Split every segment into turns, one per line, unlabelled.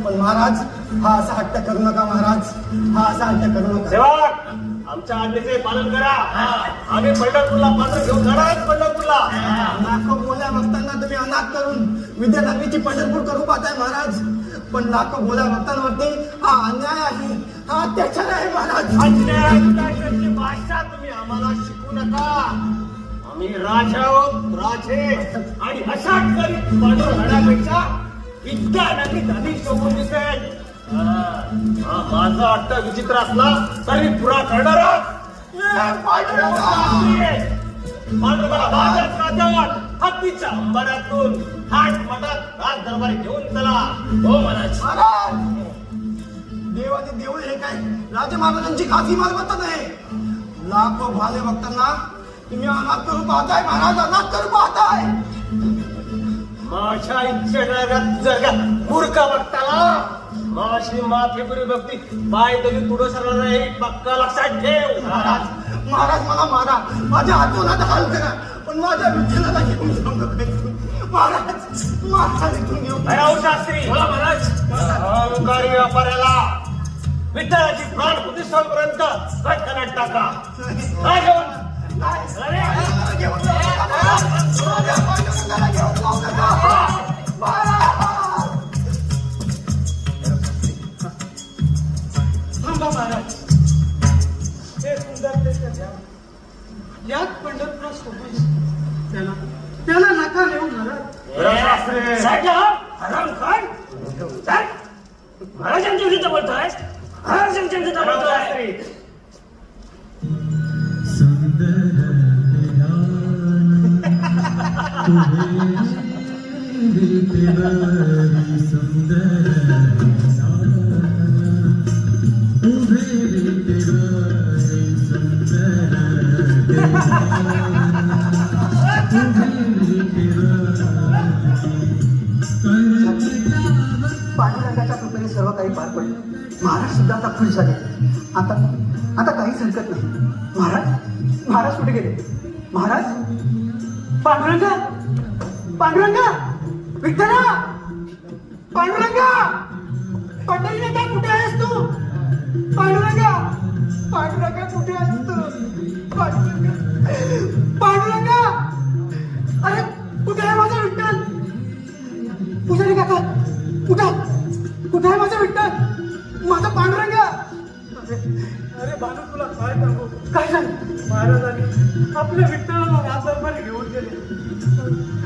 पण महाराज हा असा हट्ट करू नका महाराज, हा असा हट्ट करू नका.
सेवक, आमच्या आज्ञेचे पालन करा. आम्ही पंढरपूरला पात्र घेऊन जाणार. पंढरपूरला
लाखो बोल्या भक्तांना तुम्ही अनाथ करून विद्यानगरीची पंढरपूर करू पाहताय महाराज. पण लाखो बोल्या भक्तांवरती हा अन्याय आहे, हा अत्याचार आहे महाराज.
अन्यायाची भाषा तुम्ही आम्हाला शिकू नका. आम्ही राजा आहोत, राजे. आणि अशा गरीब पांढर राहण्यापेक्षा विद्यानगरी धनी शोभून दिसेल. हा माझा अट्ट विचित्र असला तरी पुरा करणारा हत्तीच्या अंबाऱ्यातून हाट मठात राज दरबारी घेऊन चला. हो महाराज.
महाराज, देवाचे देऊळ हे काय राजे महाराजांची खाजगी मालमत्ता नाही. लाखो भाले भक्तांना तुम्ही अनाथ करू पाहताय महाराज, अनाथ करू पाहताय.
माझ्या इच्छेत जर का मूर्ख भक्ताला माझी माफीपुरी भक्ती पाय तरी पुढं सरणार नाही. पक्का लक्षात ठेव.
महाराज, महाराज मला मारा, माझ्या हातोनात हाल करा, पण माझ्या विठ्ठलाला घेऊन जाऊ नका इथून. महाराज, महाराज इथून घेऊन
भैरव शास्त्री. बोला महाराज. अहंकारी व्यापाऱ्याला विठ्ठलाची प्राण प्रतिष्ठापर्यंत कटकनाट टाका. काय घेऊन
घेऊन जाऊ नका महाराज. माझ्या पांडुरंगाला घेऊन जाऊ नका.
थांबा महाराज. हे सुंदर त्याच्या द्या. यात पंढरपूर सोबत त्याला नका नेऊ महाराज.
महाराजांच्या विरुद्ध बोलतोय. महाराजांच्या विरुद्ध बोलतोय.
पांडुरंगाच्या कृपेने सर्व काही पार पडले. महाराज सुद्धा आता खुश झाले. आता काहीच हरकत नाही. महाराज, महाराज कुठे गेले? महाराज, पांडुरंगा, पांडुरंगा, विठ्ठला, पांडुरंगा, पंढरीनाथा कुठे आहेस तू? पांडुरंगा, पांडुरंगा कुठे आहेस तू? पांडुरंगा, पांडुरंगा, अरे कुठे आहे माझा विठ्ठल? पुजारी काका, कुठं कुठे आहे माझा विठ्ठल? माझा पांडुरंगा.
अरे बालू, तुला काय सांगू?
काय झालं?
महाराजांनी आपल्या विठ्ठलाला राजदरबारी घेऊन गेले.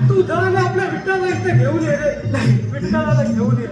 तू जरा आपल्या विठ्ठलाला इथे घेऊन ये रे. विठ्ठलाला घेऊन ये.